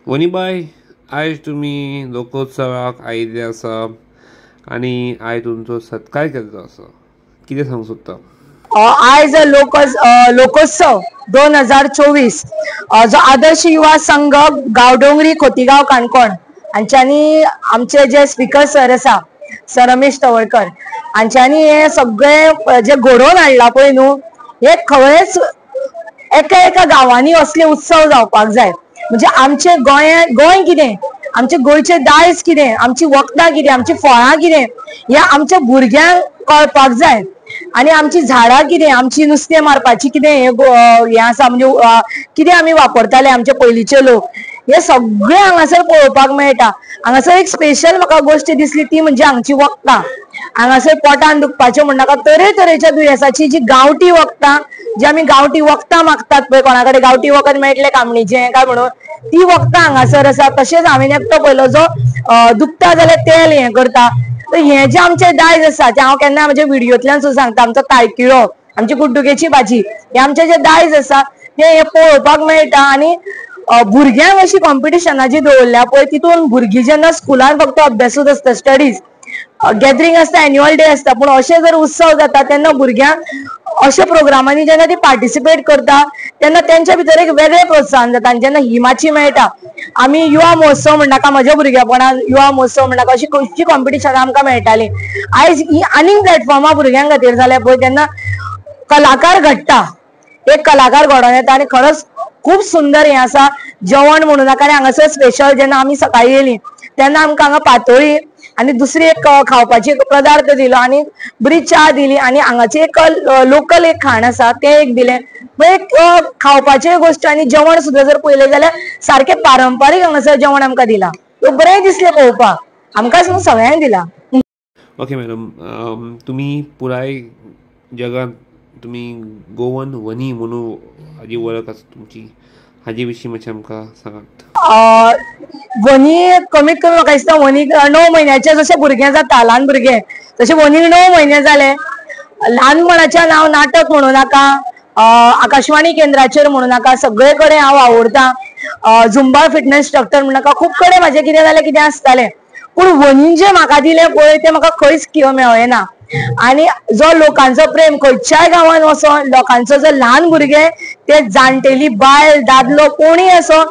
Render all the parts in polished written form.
वनीबाई, आयज तुम्ही लोकोत्सवाक आयिल्ले आसा आनी आयज तुमचो सत्कार केल्लो आसा, कितें सांगूंक सोदता? आयज लोकोत्सव 2024 जो आदर्श युवा संघ गांवडोंगरी खोतीगांव काणकोण हांच्यांनी आमचे जे स्पीकर सर आसा सर रमेश तवळकर हांच्यांनी हे सगळे जे घडोवन हाडला पळय न्हू, हे खरेंच एका एका गांवांनी असले उत्सव जावपाक जाय. म्हणजे आमचे गोंय कितें, आमचे गोंयचे दायज कितें, आमची वखदां कितें, आमची फळां कितें, हे आमच्या भुरग्यांक कळपाक जाय. आणि आमची झाडां कितें, आमची नुस्तें मारपाची कितें हे आसा, म्हणजे कितें आमी वापरताले आमचे पयलींचे लोक, हे सगळे हांगासर पळोवपाक मेळटा. हांगासर एक स्पेशल म्हाका गोष्ट दिसली ती म्हणजे हांगची वखदां. हांगासर पोटान दुखपाचें म्हणनाका तरेतरेच्या दुयेंसाची जी गांवठी वखदां, जी आमी गांवठी वखदां मागतात पळय, कोणा कडेन गांवठी वखद मेळटलें कामणीचें काय म्हणून, ती वखदां हांगासर आसा. तशेंच हांवें एकटो पळयलो जो दुखता जाल्यार तेल हें करता. तर हे जे आमचे दायज आसा ते हांव केन्ना म्हज्या व्हिडिओतल्यान सुद्दां सांगता. आमचो तायकिळो, आमची कुड्डुकेची भाजी, हे आमचे जे दायज आसा ते पळोवपाक मेळटा. आनी भुरग्यांक अशी कॉम्पिटिशनां जी दवरल्या पळय, तितून भुरगीं जेन्ना स्कुलान फक्त अभ्यासूच आसता, स्टडीज गॅदरींग आसता, एन्युअल डे आसता, पूण अशे जर उत्सव जाता तेन्ना भुरग्यांक अशा प्रोग्रामांनी जेन्ना ती पार्टिसिपेट करता तेन्ना तेंच्या भितर एक वेगळें प्रोत्साहन जाता. आनी जेन्ना हिमाची मेळटा, आमी युवा महोत्सव म्हणनाका, म्हज्या भुरगेपणान युवा महोत्सव म्हणनाका अशी खंयची कॉम्पिटिशनां आमकां मेळटाली. आयज ही आनीक प्लॅटफॉर्मां भुरग्यां खातीर जाल्या पळय, तेन्ना कलाकार घडटा, एक कलाकार घडोवन येता. आनी खरोच खूब सुंदर हें आसा. जेवण म्हणू नाका. आनी हांगासर स्पेशल जेन्ना आमी सकाळीं येयलीं तेन्ना आमकां हांगा पातोळी आनी दुसरी एक खावपाची पदार्थ दिलो आनी बरी च्या दिली. आनी हांगाची एक लोकल एक खाण आसा तें एक दिलें. एक खावपाचे गोश्ट आनी जेवण सुद्दां जर पळयलें जाल्यार सारकें पारंपारीक हांगासर जेवण आमकां दिलां. बरें दिसलें पळोवपाक, आमकांच न्हू सगळ्यांक दिलां. ओके मॅडम, तुम्ही पुराय जगात तुम्ही गोवन वनी म्हणून हाजी वळख आसा तुमची, हाजे विशीं मातशें आमकां सांगात. वनी कमीत कमी म्हाका दिसता वनीक 9 म्हयन्याचे जशे भुरगे जाता, ल्हान भुरगे तशे वनीक 9 म्हयने जाले. ल्हानपणाचें नांव नाटक म्हणू नाका, आकाशवाणी केंद्राचेर म्हणू नाका, सगळे कडेन हांव आवडटा. झुंबा फिटनेस इंस्ट्रक्टर म्हणू नाका, खूब कडेन म्हाजें कितें जालें कितें आसतालें. पूण वनीन जे म्हाका दिलें पळय तें म्हाका खंयच मेळ्ळें ना. आनी जो लोकांचो प्रेम खंयच्याय गांवांत वचोन लोकांचो जो ल्हान भुरगे ते जाणटेली बायल दादलो कोणीय असो,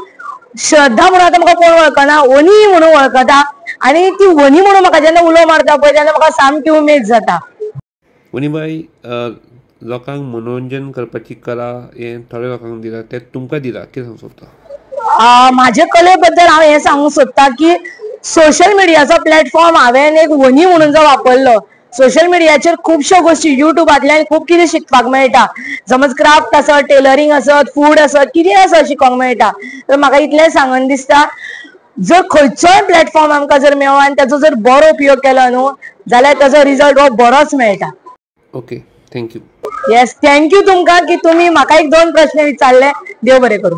श्रद्धा म्हणून आतां म्हाका कोण वळखना, वनी म्हणून वळखता. आनी ती वनी म्हणून म्हाका जेन्ना उलो मारता पळय तेन्ना म्हाका सामकी उमेद जाता. वनीबाई, लोकांक मनोरंजन करपाची कला हे थोड्या लोकांक दिला, ते तुमकां दिला, कितें सांगूंक सोदता? म्हाजे कले बद्दल हांव हें सांगूंक सोदता की सोशल मिडियाचो प्लॅटफॉर्म हांवें एक वनी म्हणून जो वापरलो, सोशल मिडियाचेर खुबश्यो गोष्टी युट्यूबांतल्यान खूब कितें शिकपाक मेळटा. समज क्राफ्ट आसत, टेलरिंग आसत, फूड आसत, कितें आसत शिकोंक मेळटा. तर म्हाका इतलें सांगन दिसता, जर खंयचोय प्लॅटफॉर्म आमकां जर मेळ्ळो आनी ताचो जर बरो उपयोग केलो न्हू जाल्यार ताचो रिजल्ट हो बरोच मेळटा. Okay, thank you. येस, थँक्यू तुमकां की तुमी म्हाका एक 2 प्रश्न विचारले. देव बरें करूं.